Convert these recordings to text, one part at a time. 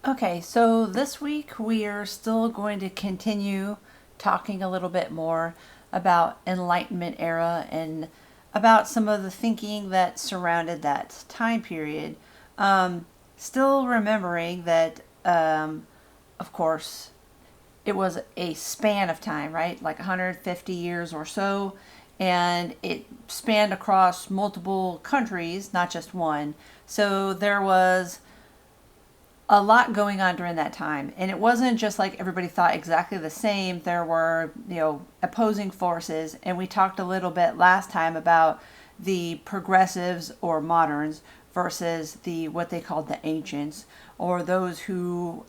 Okay, so this week we are still going to continue talking a little bit more about Enlightenment era and about some of the thinking that surrounded that time period. Still remembering that, of course, it was a span of time, right? Like 150 years or so. And it spanned across multiple countries, not just one. So there was a lot going on during that time. And it wasn't just like everybody thought exactly the same. There were, opposing forces. And we talked a little bit last time about the progressives or moderns versus the what they called the ancients, or those who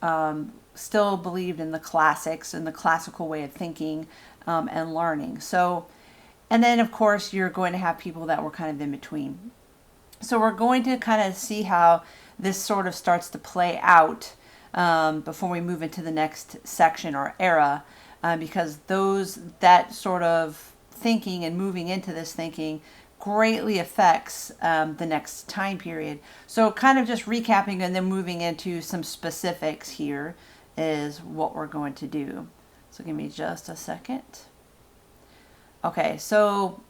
still believed in the classics and the classical way of thinking and learning. So, and then of course you're going to have people that were kind of in between. So we're going to kind of see how this sort of starts to play out before we move into the next section or era, because that sort of thinking and moving into this thinking greatly affects the next time period. So kind of just recapping and then moving into some specifics here is what we're going to do. So give me just a second. Okay, so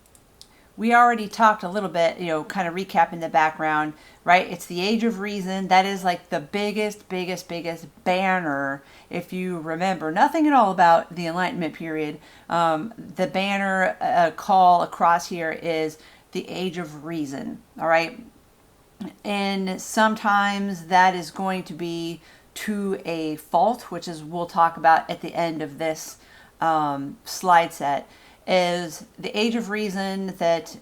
we already talked a little bit, kind of recapping the background, right? It's the age of reason. That is like the biggest banner. If you remember nothing at all about the Enlightenment period, the banner call across here is the age of reason, all right? And sometimes that is going to be to a fault, which is we'll talk about at the end of this slide set, is the age of reason that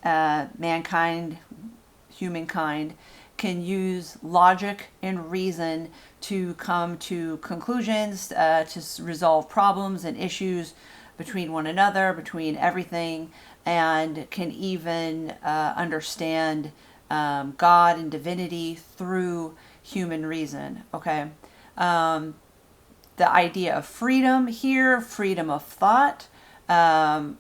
humankind, can use logic and reason to come to conclusions, to resolve problems and issues between one another, between everything, and can even understand God and divinity through human reason. Okay. The idea of freedom here, freedom of thought,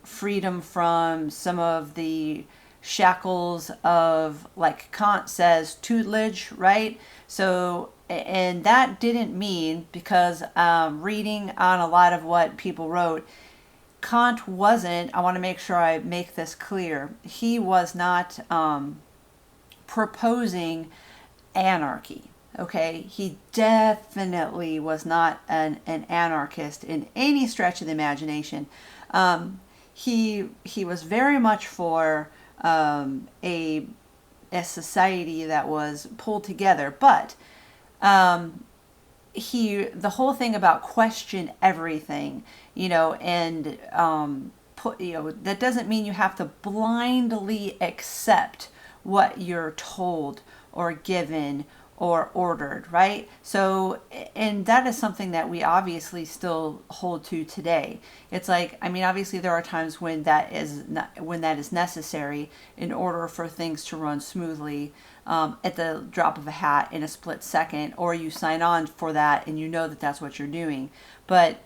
freedom from some of the shackles of, like Kant says, tutelage, right? So, and that didn't mean, because reading on a lot of what people wrote, Kant wasn't, I want to make sure I make this clear, he was not proposing anarchy. Okay, he definitely was not an anarchist in any stretch of the imagination. He was very much for a society that was pulled together, but the whole thing about question everything, and that doesn't mean you have to blindly accept what you're told or given or ordered, right? So, and that is something that we obviously still hold to today. It's like, I mean, obviously there are times when that is necessary in order for things to run smoothly, at the drop of a hat in a split second, or you sign on for that and you know that that's what you're doing. But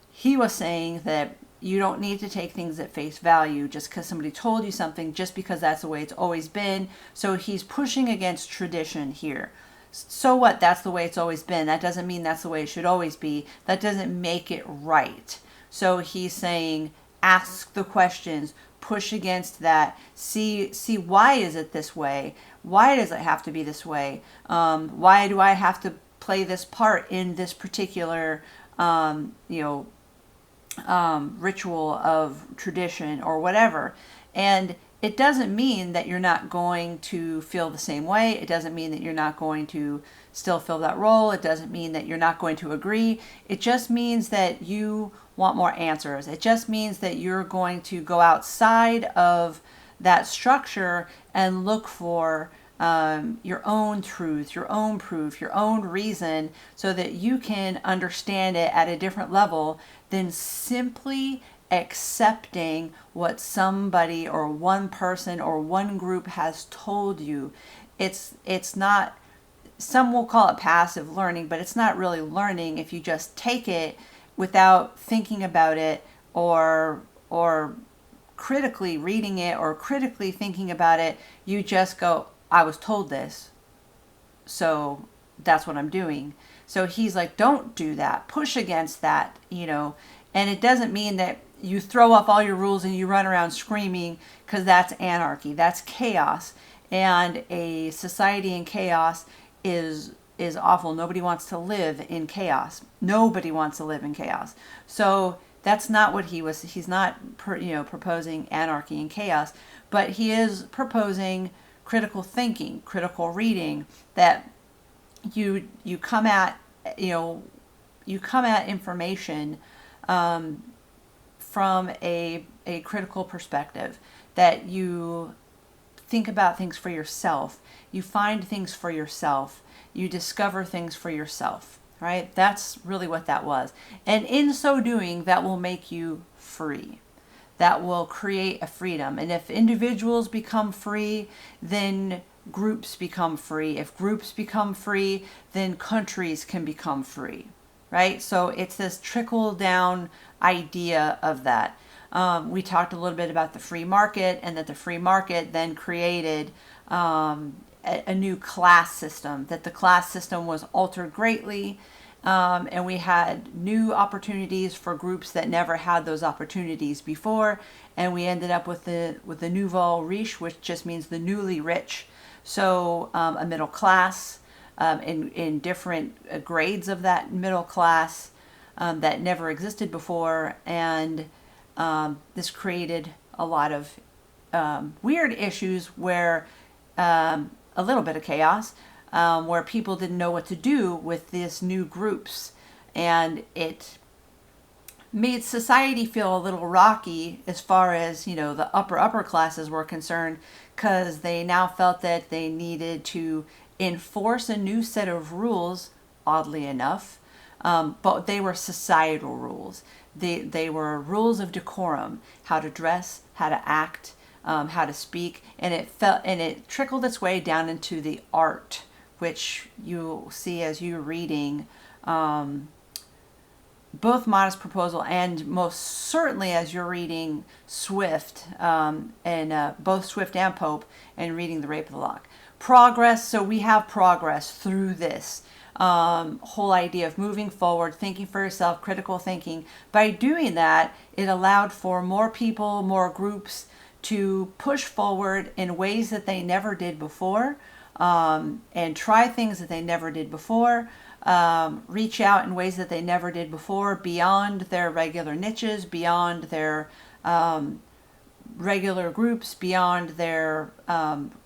he was saying that you don't need to take things at face value just because somebody told you something, just because that's the way it's always been. So he's pushing against tradition here. So what? That's the way it's always been. That doesn't mean that's the way it should always be. That doesn't make it right. So he's saying, ask the questions, push against that, see why is it this way? Why does it have to be this way? Why do I have to play this part in this particular, ritual of tradition or whatever? And it doesn't mean that you're not going to feel the same way. It doesn't mean that you're not going to still fill that role. It doesn't mean that you're not going to agree. It just means that you want more answers. It just means that you're going to go outside of that structure and look for your own truth, your own proof, your own reason, so that you can understand it at a different level than simply accepting what somebody or one person or one group has told you. It's not, some will call it passive learning, but it's not really learning if you just take it without thinking about it, or critically reading it or critically thinking about it. You just go, I was told this, so that's what I'm doing. So he's like, don't do that. Push against that, And it doesn't mean that you throw off all your rules and you run around screaming, because that's anarchy. That's chaos. And a society in chaos is awful. Nobody wants to live in chaos. Nobody wants to live in chaos. So that's not what he's not proposing anarchy and chaos, but he is proposing critical thinking, critical reading, that you come at information from a critical perspective, that you think about things for yourself, you find things for yourself, you discover things for yourself, right? That's really what that was. And in so doing, that will make you free. That will create a freedom. And if individuals become free, then groups become free. If groups become free, then countries can become free, right? So it's this trickle down idea of that. We talked a little bit about the free market, and that the free market then created a new class system, that the class system was altered greatly, and we had new opportunities for groups that never had those opportunities before, and we ended up with the nouveau riche, which just means the newly rich. So a middle class in different grades of that middle class that never existed before, and this created a lot of weird issues where a little bit of chaos, where people didn't know what to do with these new groups, and it made society feel a little rocky as far as the upper classes were concerned, because they now felt that they needed to enforce a new set of rules, oddly enough, but they were societal rules. They were rules of decorum, how to dress, how to act, how to speak, and it trickled its way down into the art, which you'll see as you're reading both Modest Proposal and most certainly as you're reading Swift, and both Swift and Pope, and reading The Rape of the Lock. Progress, so we have progress through this whole idea of moving forward, thinking for yourself, critical thinking. By doing that, it allowed for more people, more groups to push forward in ways that they never did before, and try things that they never did before, reach out in ways that they never did before, beyond their regular niches, beyond their regular groups, beyond their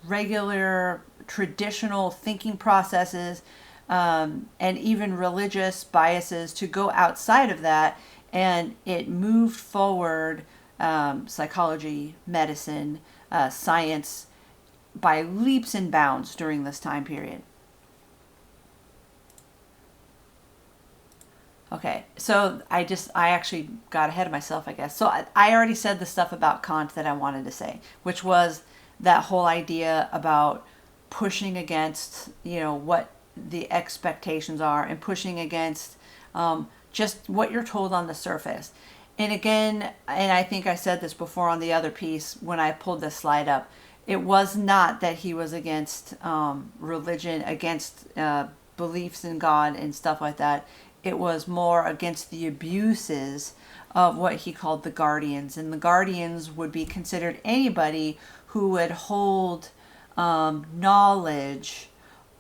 regular traditional thinking processes, and even religious biases, to go outside of that. And it moved forward psychology, medicine, science by leaps and bounds during this time period. Okay, so I actually got ahead of myself, I guess. So I already said the stuff about Kant that I wanted to say, which was that whole idea about pushing against, what the expectations are, and pushing against just what you're told on the surface. And again, and I think I said this before on the other piece when I pulled this slide up, it was not that he was against religion, against beliefs in God and stuff like that. It was more against the abuses of what he called the guardians. And the guardians would be considered anybody who would hold knowledge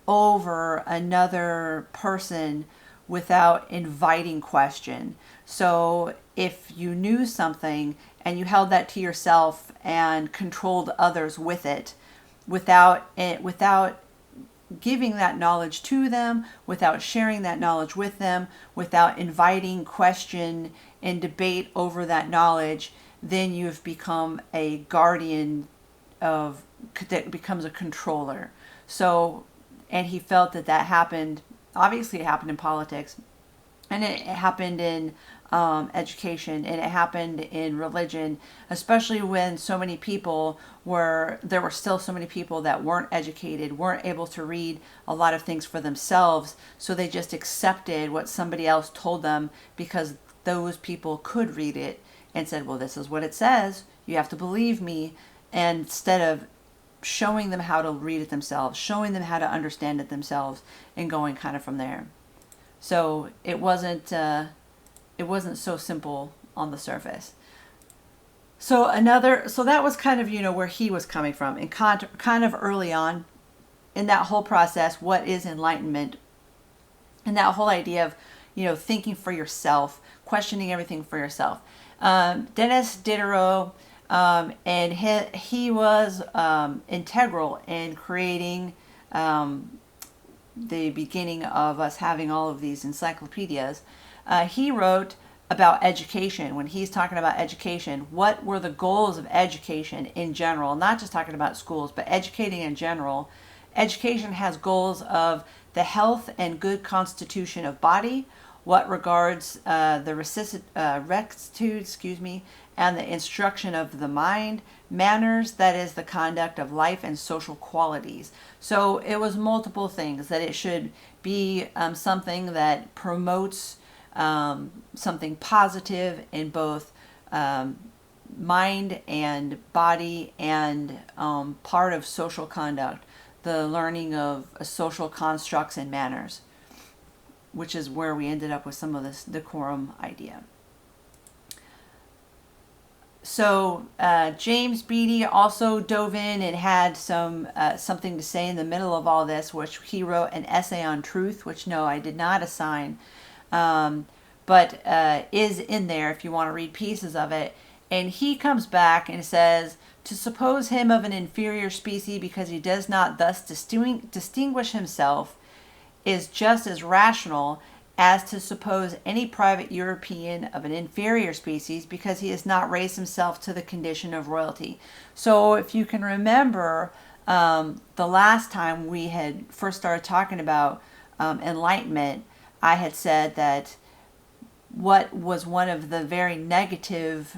over another person without inviting question. So if you knew something and you held that to yourself and controlled others with it, without giving that knowledge to them, without sharing that knowledge with them, without inviting question and debate over that knowledge, then you've become a guardian that becomes a controller. So, and he felt that happened, obviously it happened in politics, and it happened in education, and it happened in religion, especially when there were still so many people that weren't educated, weren't able to read a lot of things for themselves, so they just accepted what somebody else told them because those people could read it, and said, well, this is what it says, you have to believe me, and instead of showing them how to read it themselves, showing them how to understand it themselves, and going kind of from there. So it wasn't so simple on the surface. So that was kind of, where he was coming from, and kind of early on in that whole process, what is enlightenment, and that whole idea of, thinking for yourself, questioning everything for yourself. Denis Diderot, and he was integral in creating the beginning of us having all of these encyclopedias. He wrote about education. When he's talking about education, what were the goals of education in general, not just talking about schools, but educating in general. Education has goals of the health and good constitution of body, what regards the rectitude, and the instruction of the mind, manners, that is the conduct of life, and social qualities. So it was multiple things, that it should be something that promotes something positive in both mind and body, and part of social conduct, the learning of social constructs and manners, which is where we ended up with some of this decorum idea. So James Beattie also dove in and had something to say in the middle of all this, which he wrote an essay on truth, which no, I did not assign, but is in there if you want to read pieces of it. And he comes back and says, to suppose him of an inferior species because he does not thus distinguish himself is just as rational as to suppose any private European of an inferior species because he has not raised himself to the condition of royalty. So if you can remember, the last time we had first started talking about enlightenment, I had said that what was one of the very negative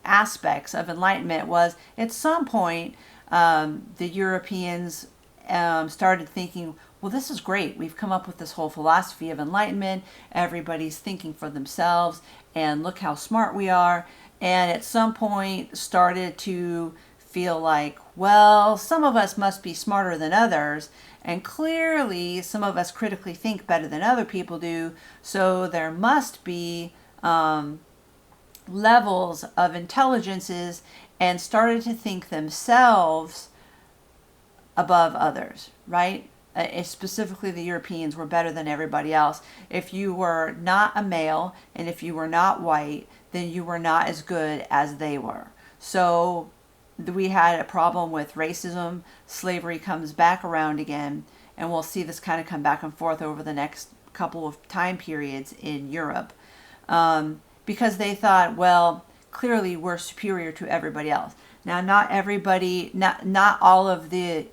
aspects of enlightenment was, at some point, the Europeans started thinking, well, this is great. We've come up with this whole philosophy of enlightenment. Everybody's thinking for themselves, and look how smart we are. And at some point started to feel like, well, some of us must be smarter than others. And clearly, some of us critically think better than other people do. So there must be levels of intelligences, and started to think themselves above others, right? Specifically, the Europeans were better than everybody else. If you were not a male and if you were not white, then you were not as good as they were. So we had a problem with racism. Slavery comes back around again, and we'll see this kind of come back and forth over the next couple of time periods in Europe, because they thought, well, clearly we're superior to everybody else. Now, not everybody, not all of the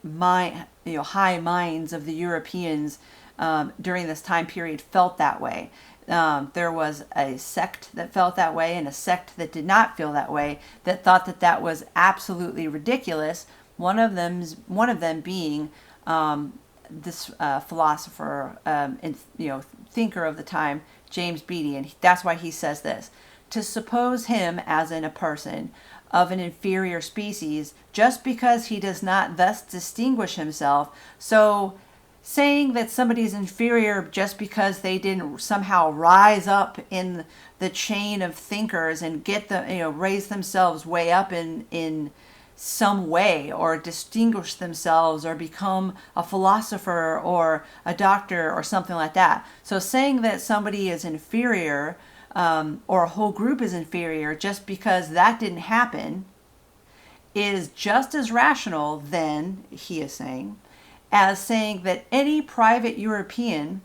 high minds of the Europeans during this time period felt that way. There was a sect that felt that way, and a sect that did not feel that way, that thought that that was absolutely ridiculous. One of them being this philosopher and thinker of the time, James Beattie, and that's why he says this: to suppose him, as in a person, of an inferior species just because he does not thus distinguish himself. So saying that somebody is inferior just because they didn't somehow rise up in the chain of thinkers and get raise themselves way up in some way, or distinguish themselves, or become a philosopher or a doctor or something like that. So saying that somebody is inferior, or a whole group is inferior just because that didn't happen, is just as rational, then, he is saying, as saying that any private European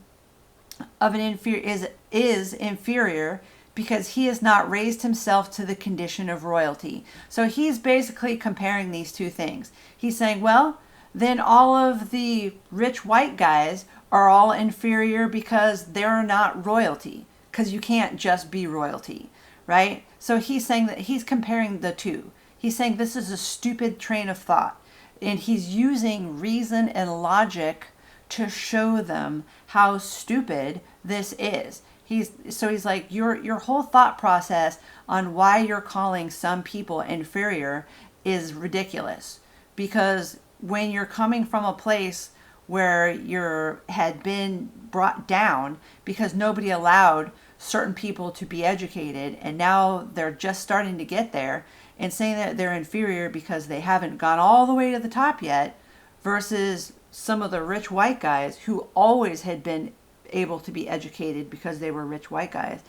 of an inferior is inferior because he has not raised himself to the condition of royalty. So he's basically comparing these two things. He's saying, well, then all of the rich white guys are all inferior because they're not royalty, because you can't just be royalty, right? So he's saying that he's comparing the two. He's saying this is a stupid train of thought, and he's using reason and logic to show them how stupid this is. He's like, your whole thought process on why you're calling some people inferior is ridiculous, because when you're coming from a place where you had been brought down because nobody allowed certain people to be educated, and now they're just starting to get there, and saying that they're inferior because they haven't gone all the way to the top yet, versus some of the rich white guys who always had been able to be educated because they were rich white guys.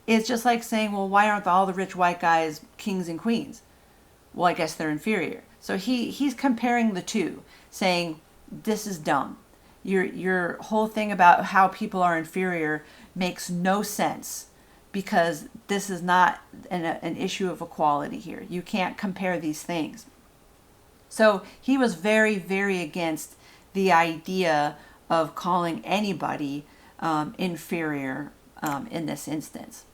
It's just like saying, well, why aren't all the rich white guys kings and queens? Well, I guess they're inferior. So he's comparing the two, saying this is dumb. Your whole thing about how people are inferior makes no sense, because this is not an issue of equality here. You can't compare these things. So he was very, very against the idea of calling anybody inferior in this instance.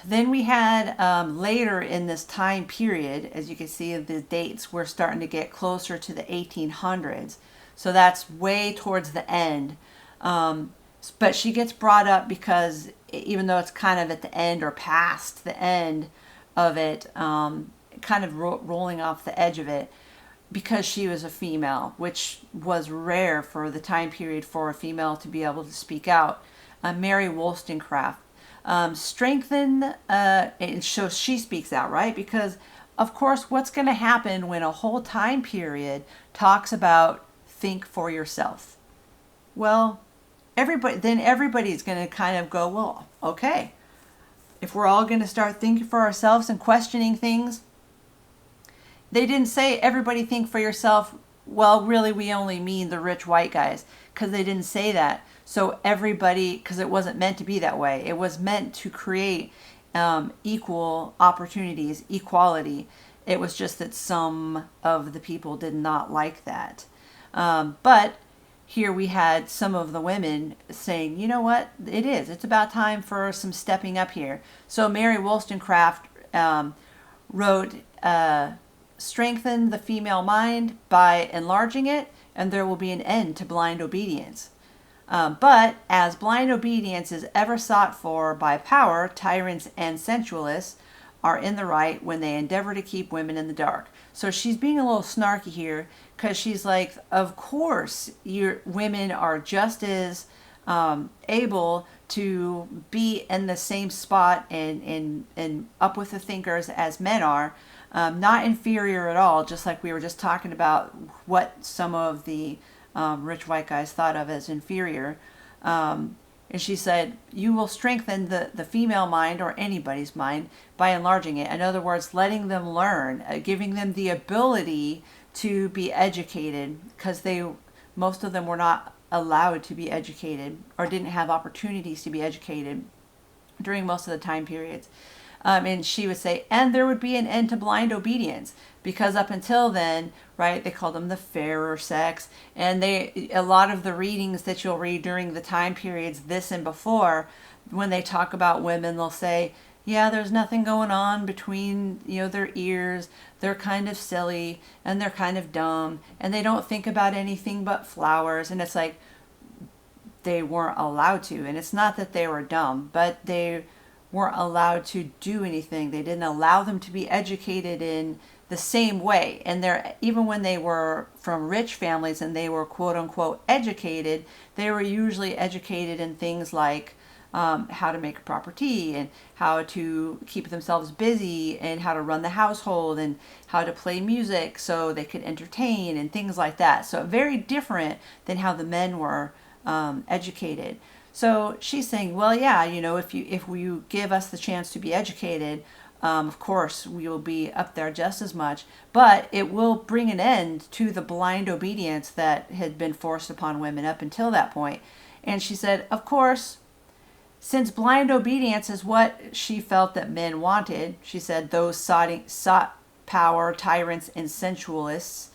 Then we had later in this time period, as you can see, the dates were starting to get closer to the 1800s. So that's way towards the end. But she gets brought up because even though it's kind of at the end or past the end of it, kind of rolling off the edge of it, because she was a female, which was rare for the time period for a female to be able to speak out. Mary Wollstonecraft strengthen, and so she speaks out, right? Because of course, what's going to happen when a whole time period talks about think for yourself? Well, everybody's going to kind of go, well, okay, if we're all going to start thinking for ourselves and questioning things. They didn't say everybody think for yourself. Well, really, we only mean the rich white guys, because they didn't say that. So everybody, because it wasn't meant to be that way. It was meant to create equal opportunities, equality. It was just that some of the people did not like that. But here we had some of the women saying, you know what, it's about time for some stepping up here. So Mary Wollstonecraft wrote, strengthen the female mind by enlarging it, and there will be an end to blind obedience. But as blind obedience is ever sought for by power, tyrants and sensualists are in the right when they endeavor to keep women in the dark. So she's being a little snarky here, because she's like, of course, your women are just as able to be in the same spot and up with the thinkers as men are. Not inferior at all, just like we were just talking about what some of the rich white guys thought of as inferior. And she said, you will strengthen the female mind, or anybody's mind, by enlarging it. In other words, letting them learn, giving them the ability to be educated, because most of them were not allowed to be educated, or didn't have opportunities to be educated during most of the time periods. And she would say, and there would be an end to blind obedience, because up until then, right, they called them the fairer sex, and a lot of the readings that you'll read during the time periods, this and before, when they talk about women, they'll say, yeah, there's nothing going on between, their ears, they're kind of silly, and they're kind of dumb, and they don't think about anything but flowers. And it's like, they weren't allowed to. And it's not that they were dumb, but they weren't allowed to do anything. They didn't allow them to be educated in the same way. And even when they were from rich families and they were quote unquote educated, they were usually educated in things like how to make a proper tea, and how to keep themselves busy, and how to run the household, and how to play music so they could entertain, and things like that. So very different than how the men were educated. So she's saying, well, yeah, if you give us the chance to be educated, of course we will be up there just as much, but it will bring an end to the blind obedience that had been forced upon women up until that point. And she said, of course, since blind obedience is what she felt that men wanted, she said, those sought power, tyrants, and sensualists.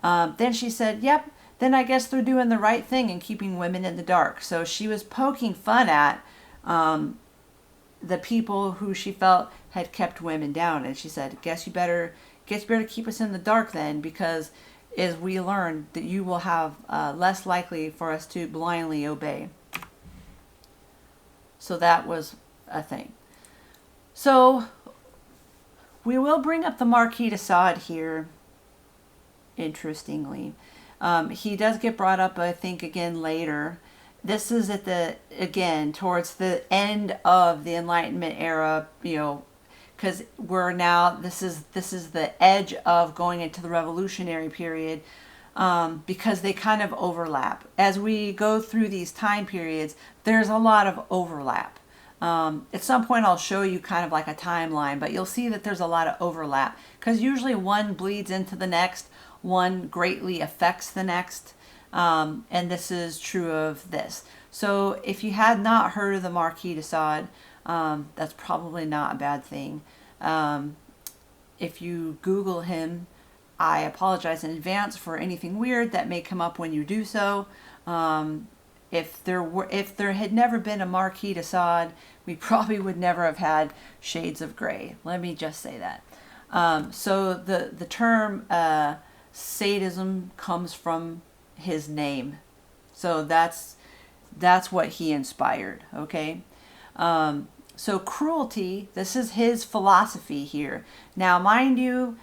Then she said, yep, then I guess they're doing the right thing in keeping women in the dark. So she was poking fun at the people who she felt had kept women down. And she said, guess you better keep us in the dark then, because as we learned that you will have less likely for us to blindly obey. So that was a thing. So we will bring up the Marquis de Sade here interestingly. He does get brought up, I think, again later. This is towards the end of the Enlightenment era, because we're now, this is the edge of going into the revolutionary period, because they kind of overlap. As we go through these time periods, there's a lot of overlap. At some point I'll show you kind of like a timeline, but you'll see that there's a lot of overlap, because usually one bleeds into the next, one greatly affects the next, and this is true of this. So if you had not heard of the Marquis de Sade, that's probably not a bad thing. If you Google him, I apologize in advance for anything weird that may come up when you do so. If there had never been a Marquis de Sade, we probably would never have had Shades of Grey. Let me just say that. So the term sadism comes from his name. So that's what he inspired, okay? So cruelty, this is his philosophy here. Now, mind you,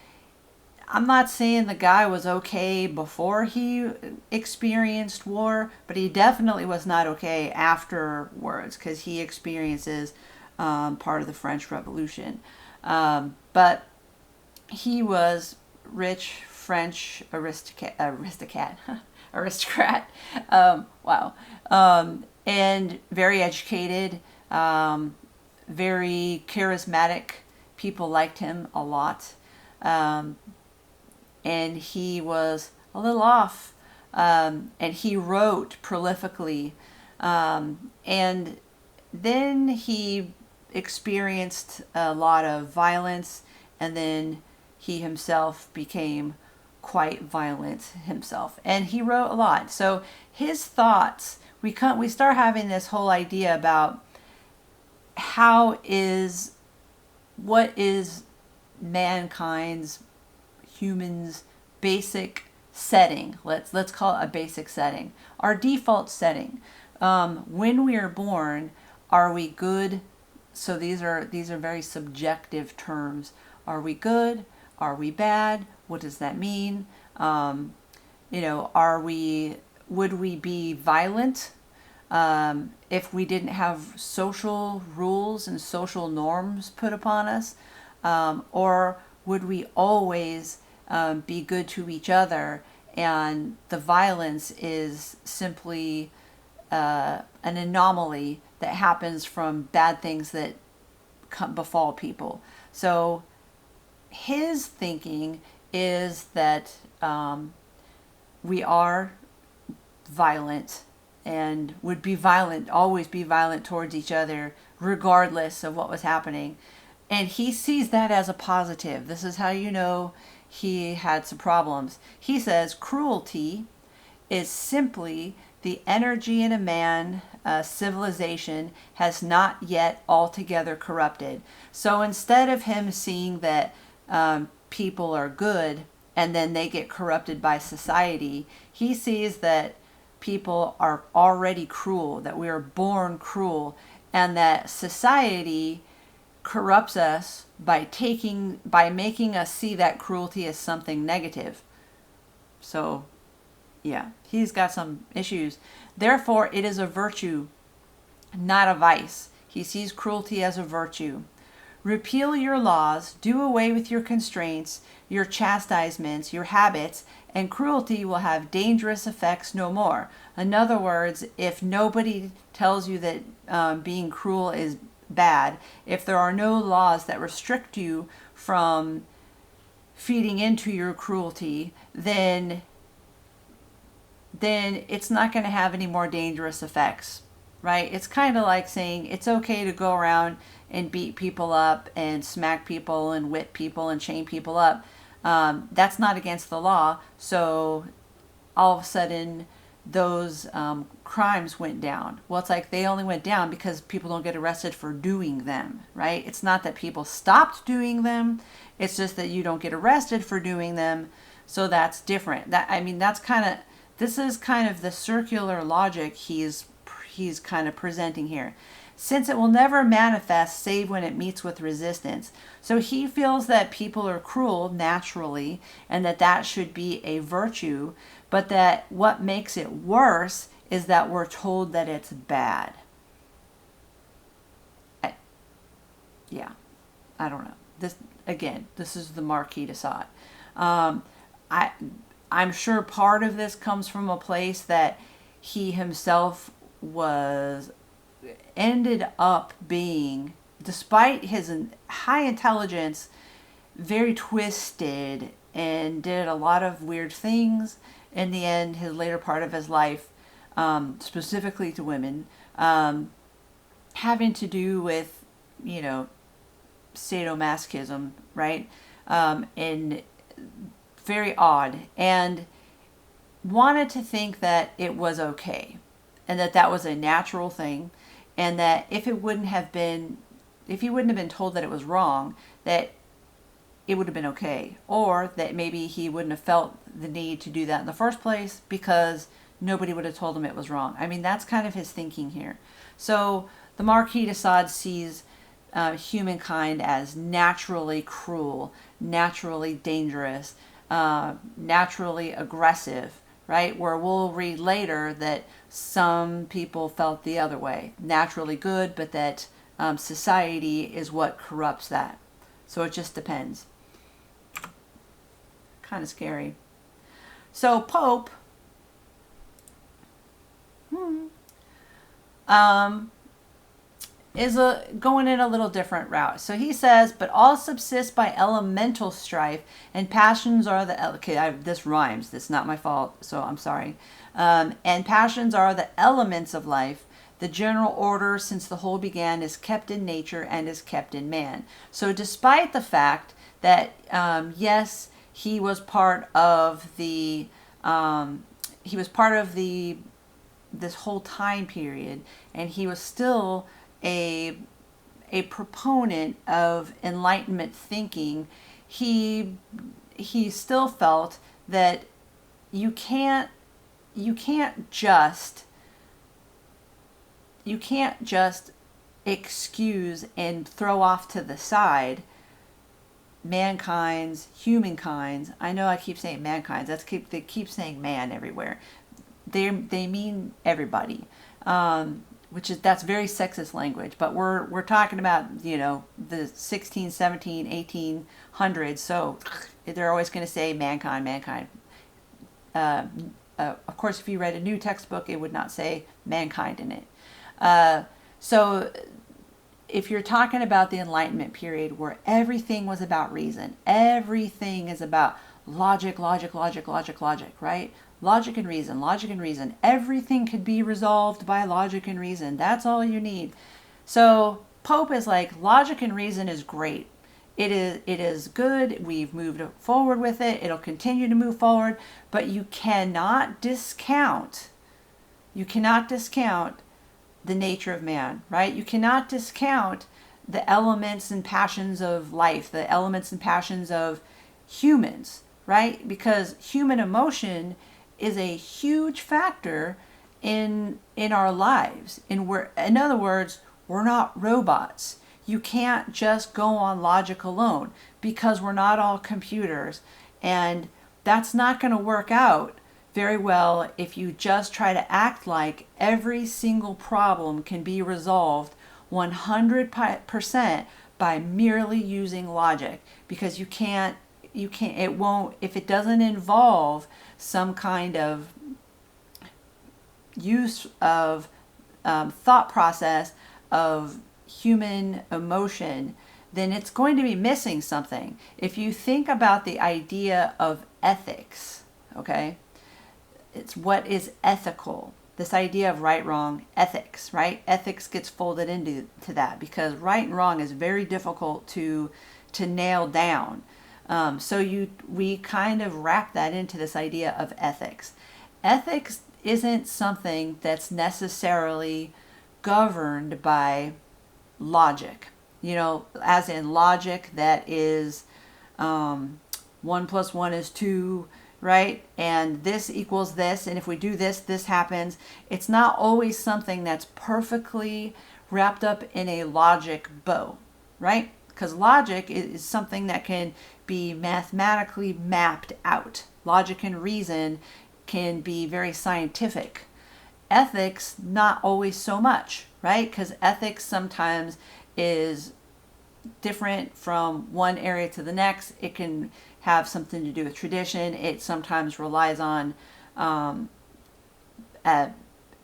I'm not saying the guy was okay before he experienced war, but he definitely was not okay afterwards, because he experiences part of the French Revolution. But he was rich French aristocrat. Wow. And very educated, very charismatic. People liked him a lot. And he was a little off, and he wrote prolifically, and then he experienced a lot of violence, and then he himself became quite violent himself, and he wrote a lot. So his thoughts, we start having this whole idea about what is mankind's, humans' basic setting. Let's call it a basic setting. Our default setting. When we are born, are we good? So these are very subjective terms. Are we good? Are we bad? What does that mean? Would we be violent if we didn't have social rules and social norms put upon us? Or would we always be good to each other, and the violence is simply an anomaly that happens from bad things that befall people? So his thinking is that we are violent, and would be violent, always be violent towards each other, regardless of what was happening. And he sees that as a positive. This is how you know he had some problems. He says cruelty is simply the energy in a man, civilization has not yet altogether corrupted. So instead of him seeing that people are good and then they get corrupted by society, he sees that people are already cruel, that we are born cruel, and that society corrupts us by making us see that cruelty as something negative. So yeah, he's got some issues. Therefore, it is a virtue, not a vice. He sees cruelty as a virtue. Repeal your laws, do away with your constraints, your chastisements, your habits, and cruelty will have dangerous effects no more. In other words, if nobody tells you that being cruel is bad, if there are no laws that restrict you from feeding into your cruelty, then it's not going to have any more dangerous effects, right? It's kind of like saying it's okay to go around and beat people up and smack people and whip people and chain people up. That's not against the law. So all of a sudden those crimes went down. Well, it's like they only went down because people don't get arrested for doing them, right? It's not that people stopped doing them. It's just that you don't get arrested for doing them. So that's different. This is kind of the circular logic he's kind of presenting here. since it will never manifest save when it meets with resistance. So he feels that people are cruel naturally and that should be a virtue, but that what makes it worse is that we're told that it's bad. Yeah, I don't know. This is the Marquis de Sade. I'm sure part of this comes from a place that he himself ended up being, despite his high intelligence, very twisted and did a lot of weird things. In the end, his later part of his life, specifically to women, having to do with, sadomasochism, right? And very odd, and wanted to think that it was okay and that was a natural thing, and that if he wouldn't have been told that it was wrong, that it would have been okay, or that maybe he wouldn't have felt the need to do that in the first place because nobody would have told him it was wrong. I mean, that's kind of his thinking here. So the Marquis de Sade sees humankind as naturally cruel, naturally dangerous, naturally aggressive, right? Where we'll read later that some people felt the other way, naturally good, but that society is what corrupts that. So it just depends. Kind of scary. So Pope is going in a little different route. So he says, but all subsist by elemental strife, and passions are the... Okay, this rhymes. That's not my fault, so I'm sorry. And passions are the elements of life. The general order, since the whole began, is kept in nature and is kept in man. So despite the fact that, yes, he was part of the... this whole time period, and he was still a proponent of Enlightenment thinking, he still felt that you can't just excuse and throw off to the side humankind's. I know I keep saying mankind's. They keep saying man everywhere. They mean everybody. That's very sexist language, but we're talking about, the 16, 17, 1800s, so they're always going to say mankind. Of course, if you read a new textbook, it would not say mankind in it. So if you're talking about the Enlightenment period where everything was about reason, everything is about logic, right? Logic and reason. Everything could be resolved by logic and reason. That's all you need. So Pope is like, logic and reason is great. It is good. We've moved forward with it. It'll continue to move forward. But you cannot discount the nature of man, right? You cannot discount the elements and passions of life, the elements and passions of humans, right? Because human emotion is a huge factor in our lives. In other words, we're not robots. You can't just go on logic alone because we're not all computers. And that's not going to work out very well if you just try to act like every single problem can be resolved 100% by merely using logic, because it won't, if it doesn't involve some kind of use of thought process of human emotion, then it's going to be missing something. If you think about the idea of ethics, okay, it's what is ethical. This idea of right, wrong, ethics, right? Ethics gets folded into that because right and wrong is very difficult to nail down. So we kind of wrap that into this idea of ethics. Ethics isn't something that's necessarily governed by logic, as in logic that is 1 + 1 is 2, right? And this equals this, and if we do this, this happens. It's not always something that's perfectly wrapped up in a logic bow, right? Because logic is something that can be mathematically mapped out. Logic and reason can be very scientific. Ethics, not always so much, right? Because ethics sometimes is different from one area to the next. It can have something to do with tradition. It sometimes relies on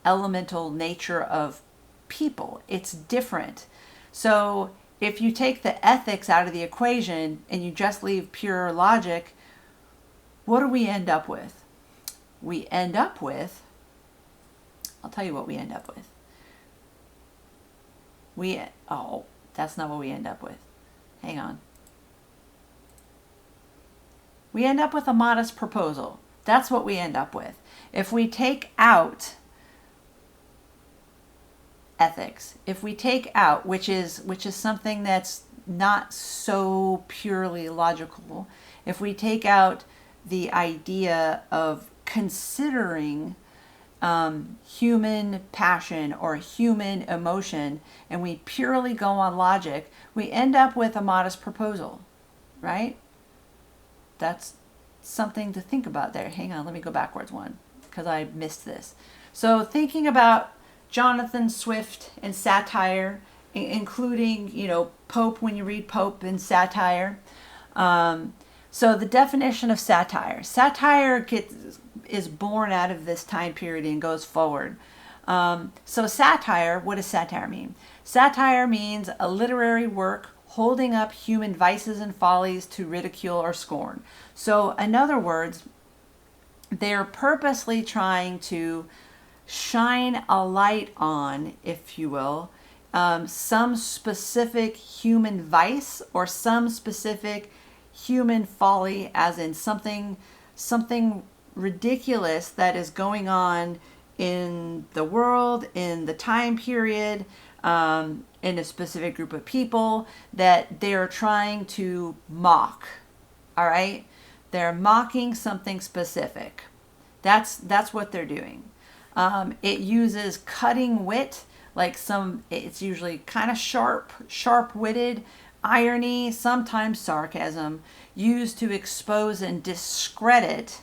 elemental nature of people. It's different. So if you take the ethics out of the equation and you just leave pure logic, what do we end up with? We end up with, I'll tell you what we end up with. That's not what we end up with. Hang on. We end up with a modest proposal. That's what we end up with. If we take out ethics, if we take out, which is something that's not so purely logical, if we take out the idea of considering human passion or human emotion, and we purely go on logic, we end up with a modest proposal, right? That's something to think about there. Hang on, let me go backwards one, because I missed this. So thinking about Jonathan Swift and satire, including, Pope, when you read Pope and satire. So the definition of satire. Satire is born out of this time period and goes forward. So satire, what does satire mean? Satire means a literary work holding up human vices and follies to ridicule or scorn. So in other words, they're purposely trying to shine a light on, if you will, some specific human vice or some specific human folly, as in something ridiculous that is going on in the world, in the time period, in a specific group of people that they're trying to mock. All right? They're mocking something specific. That's what they're doing. It uses cutting wit, it's usually kind of sharp-witted, irony, sometimes sarcasm, used to expose and discredit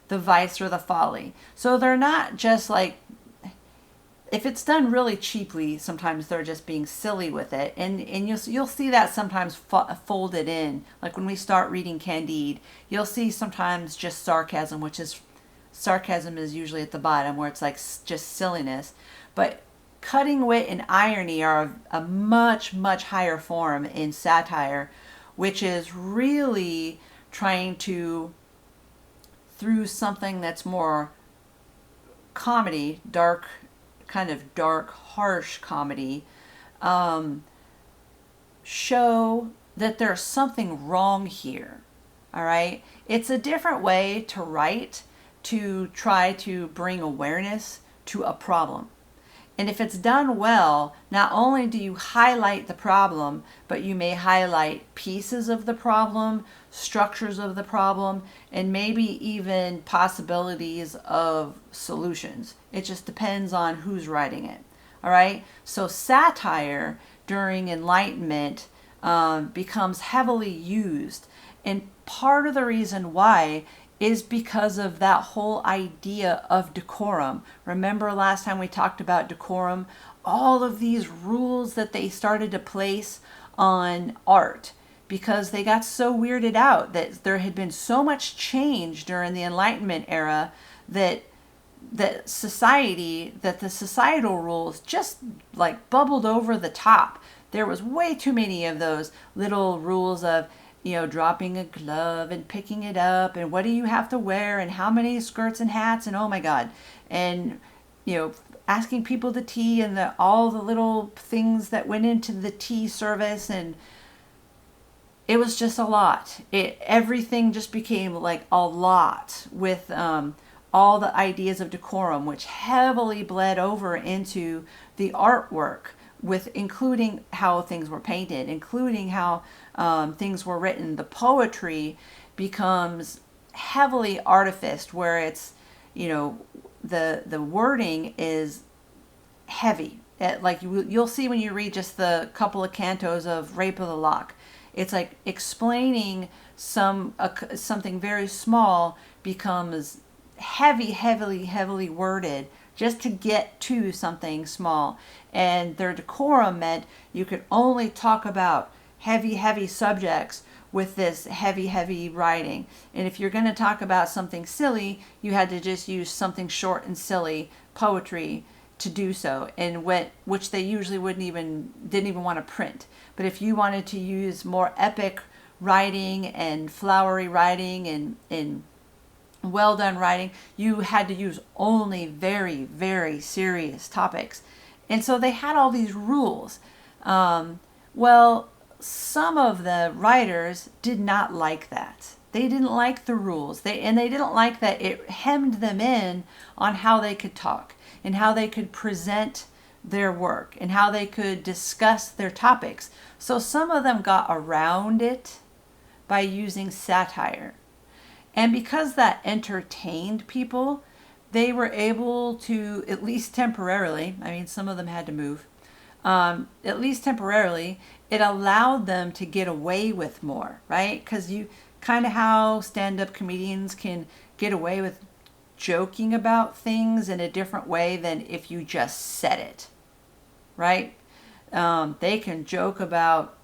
the vice or the folly. So they're not just if it's done really cheaply, sometimes they're just being silly with it. And you'll see that sometimes folded in. Like when we start reading Candide, you'll see sometimes just sarcasm, sarcasm is usually at the bottom, where it's just silliness. But cutting wit and irony are a much, much higher form in satire, which is really trying to, through something that's more comedy, dark, harsh comedy, show that there's something wrong here. All right? It's a different way to write, to try to bring awareness to a problem. And if it's done well, not only do you highlight the problem, but you may highlight pieces of the problem, structures of the problem, and maybe even possibilities of solutions. It just depends on who's writing it. All right? So satire during Enlightenment becomes heavily used. And part of the reason why is because of that whole idea of decorum. Remember last time we talked about decorum? All of these rules that they started to place on art, because they got so weirded out that there had been so much change during the Enlightenment era that the societal rules just bubbled over the top. There was way too many of those little rules of, dropping a glove and picking it up, and what do you have to wear, and how many skirts and hats, and oh my God, and asking people to tea, and all the little things that went into the tea service, and it was just a lot. Everything just became a lot with all the ideas of decorum, which heavily bled over into the artwork, with including how things were painted, including how things were written. The poetry becomes heavily artificed, where it's, the wording is heavy. like you'll see when you read just the couple of cantos of Rape of the Lock. It's like explaining something very small becomes heavily worded just to get to something small. And their decorum meant you could only talk about heavy subjects with this heavy writing. And if you're going to talk about something silly, you had to just use something short and silly, poetry, to do so, and which they usually didn't even want to print. But if you wanted to use more epic writing and flowery writing and well done writing, you had to use only very serious topics. And so they had all these rules. Well, some of the writers did not like that. They didn't like the rules. They didn't like that it hemmed them in on how they could talk and how they could present their work and how they could discuss their topics. So some of them got around it by using satire. And because that entertained people, they were able to, at least temporarily, I mean, some of them had to move, at least temporarily, it allowed them to get away with more, right? Because you kind of how stand-up comedians can get away with joking about things in a different way than if you just said it, right? They can joke about,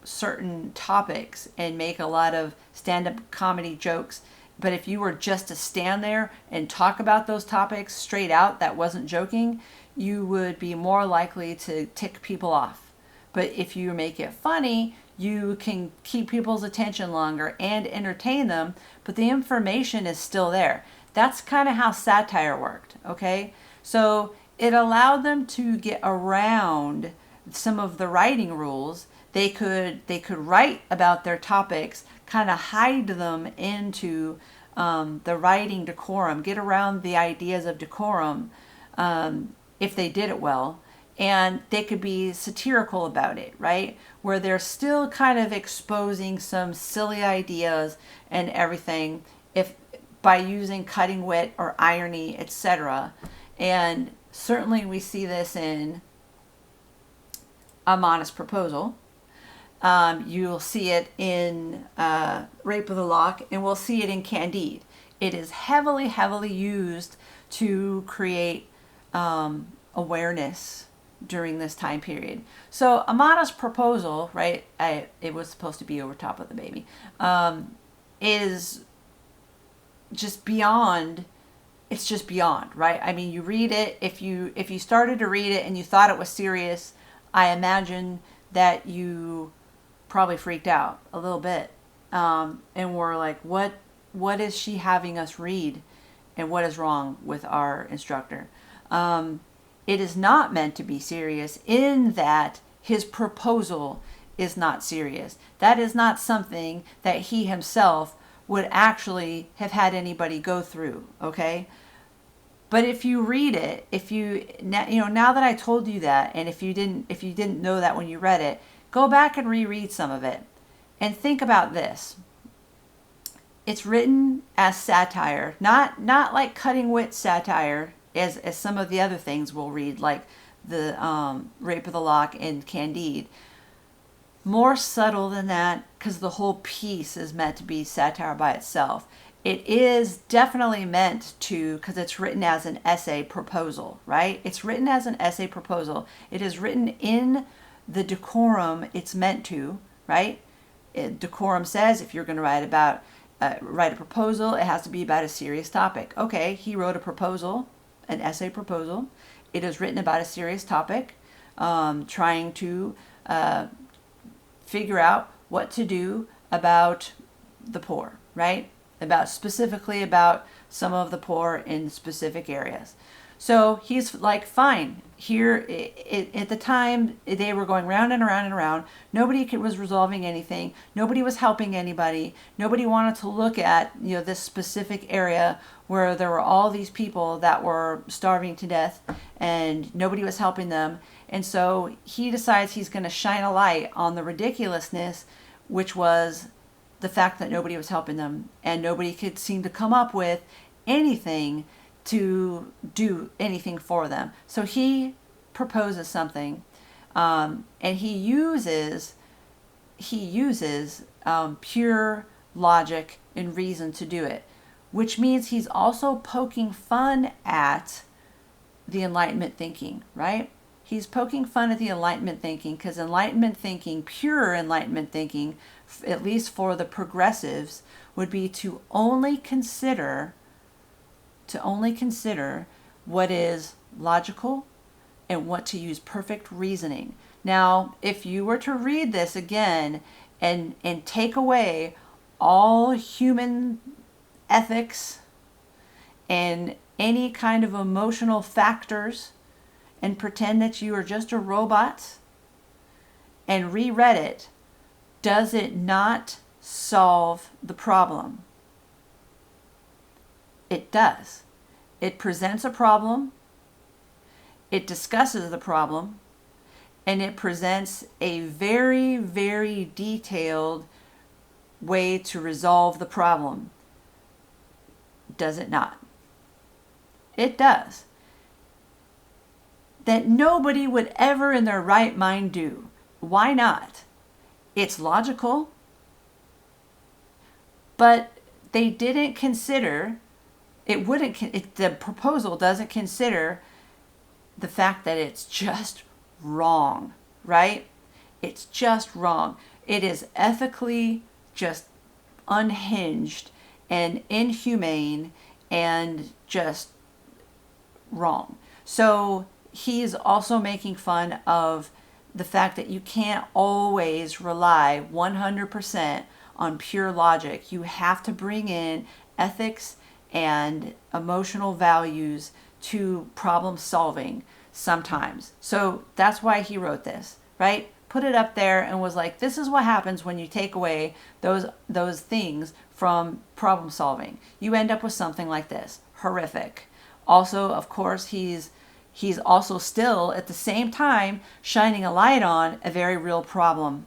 certain topics and make a lot of stand-up comedy jokes. But if you were just to stand there and talk about those topics straight out, that wasn't joking, you would be more likely to tick people off. But if you make it funny, you can keep people's attention longer and entertain them, but the information is still there. That's kind of how satire worked, okay? So it allowed them to get around some of the writing rules. They could write about their topics, kind of hide them into the writing decorum, get around the ideas of decorum if they did it well. And they could be satirical about it, right? Where they're still kind of exposing some silly ideas and everything by using cutting wit or irony, etc. And certainly we see this in A Modest Proposal. You'll see it in Rape of the Lock, and we'll see it in Candide. It is heavily used to create awareness during this time period. So A Modest Proposal, right, it was supposed to be over top of the baby, is just beyond, it's just beyond, right? I mean, you read it, if you started to read it and you thought it was serious, I imagine that you probably freaked out a little bit, and were like, what is she having us read, and what is wrong with our instructor? It is not meant to be serious in that his proposal is not serious. That is not something that he himself would actually have had anybody go through, okay? But if you read it, now that I told you that, and if you didn't know that when you read it, go back and reread some of it and think about this. It's written as satire, not like cutting wit satire as some of the other things we'll read, like the Rape of the Lock and Candide. More subtle than that, because the whole piece is meant to be satire by itself. It is definitely meant to, because it's written as an essay proposal, right? It's written as an essay proposal. It is written in the decorum it's meant to, right? Decorum says if you're going to write a proposal, it has to be about a serious topic. Okay, he wrote a proposal, an essay proposal. It is written about a serious topic, trying to figure out what to do about the poor, right? Specifically about some of the poor in specific areas. So he's like, fine. Here, at the time, they were going round and around and around. Nobody was resolving anything. Nobody was helping anybody. Nobody wanted to look at, this specific area where there were all these people that were starving to death, and nobody was helping them. And so he decides he's going to shine a light on the ridiculousness, which was the fact that nobody was helping them, and nobody could seem to come up with anything to do anything for them. So he proposes something, and he uses pure logic and reason to do it, which means he's also poking fun at the Enlightenment thinking, right? He's poking fun at the Enlightenment thinking because Enlightenment thinking, pure Enlightenment thinking, at least for the progressives, would be to only consider what is logical and what to use perfect reasoning. Now, if you were to read this again and take away all human ethics and any kind of emotional factors and pretend that you are just a robot and reread it, does it not solve the problem? It does. It presents a problem, it discusses the problem, and it presents a very, very detailed way to resolve the problem. Does it not? It does. That nobody would ever in their right mind do. Why not? It's logical, but they didn't consider, the proposal doesn't consider the fact that it's just wrong, right? It's just wrong. It is ethically just unhinged and inhumane and just wrong. So he's also making fun of the fact that you can't always rely 100% on pure logic. You have to bring in ethics and emotional values to problem solving sometimes. So that's why he wrote this, right? Put it up there and was like, this is what happens when you take away those things from problem solving. You end up with something like this, horrific. Also, of course, he's also still at the same time shining a light on a very real problem.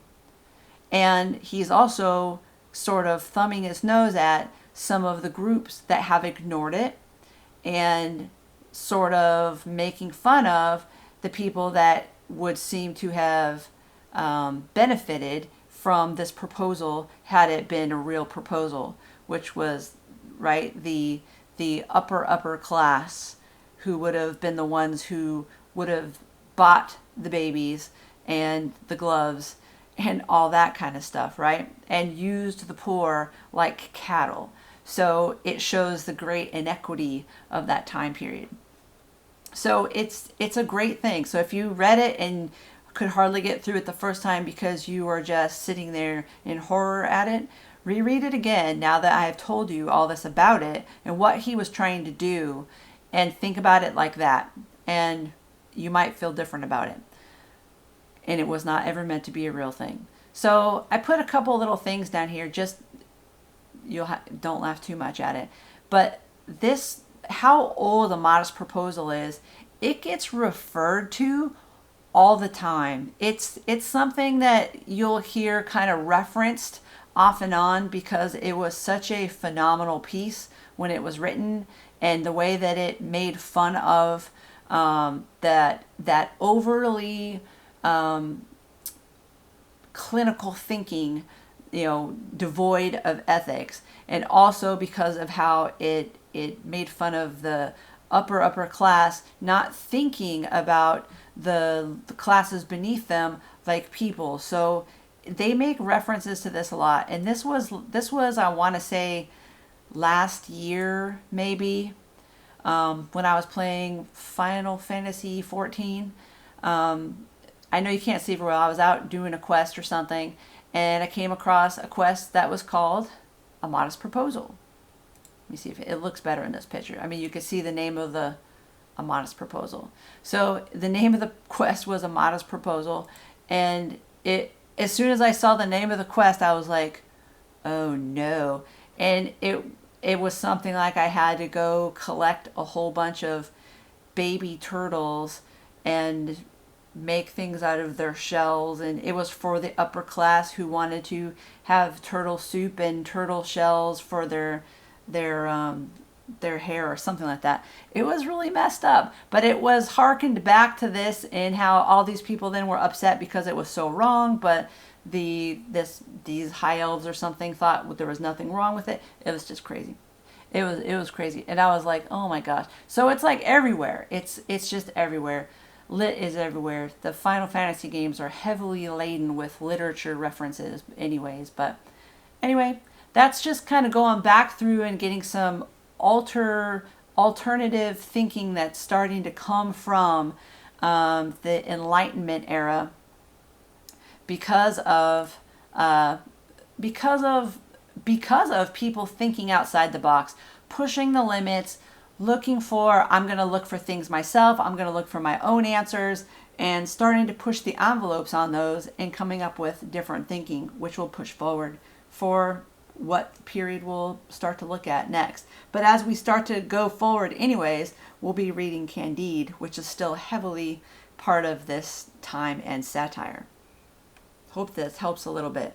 And he's also sort of thumbing his nose at some of the groups that have ignored it and sort of making fun of the people that would seem to have benefited from this proposal had it been a real proposal, which was, right, the upper class who would have been the ones who would have bought the babies and the gloves and all that kind of stuff, right? And used the poor like cattle. So it shows the great inequity of that time period. So it's a great thing. So if you read it and could hardly get through it the first time because you were just sitting there in horror at it, reread it again now that I have told you all this about it and what he was trying to do, and think about it like that, and you might feel different about it. And it was not ever meant to be a real thing. So I put a couple little things down here, just don't laugh too much at it. But this, how old a modest proposal is, it gets referred to all the time. It's something that you'll hear kind of referenced off and on because it was such a phenomenal piece when it was written, and the way that it made fun of that overly clinical thinking, devoid of ethics, and also because of how it made fun of the upper class not thinking about the classes beneath them like people. So they make references to this a lot, and this was I want to say last year maybe, when I was playing Final Fantasy 14. I know you can't see very well. I was out doing a quest or something, and I came across a quest that was called A Modest Proposal. Let me see if it looks better in this picture. I mean, you can see the name of A Modest Proposal. So the name of the quest was A Modest Proposal, and as soon as I saw the name of the quest, I was like, oh no. And it was something like I had to go collect a whole bunch of baby turtles and make things out of their shells, and it was for the upper class who wanted to have turtle soup and turtle shells for their their hair or something like that. It was really messed up, but it was harkened back to this and how all these people then were upset because it was so wrong, but these high elves or something thought there was nothing wrong with it. It was just crazy. It was crazy, and I was like, oh my gosh. So it's like everywhere. It's just everywhere. Lit is everywhere. The Final Fantasy games are heavily laden with literature references, anyways. But anyway, that's just kind of going back through and getting some alternative thinking that's starting to come from the Enlightenment era because of uh, because of because of people thinking outside the box, pushing the limits, looking for, I'm going to look for things myself, I'm going to look for my own answers, and starting to push the envelopes on those and coming up with different thinking, which will push forward for what period we'll start to look at next. But as we start to go forward anyways, we'll be reading Candide, which is still heavily part of this time and satire. Hope this helps a little bit.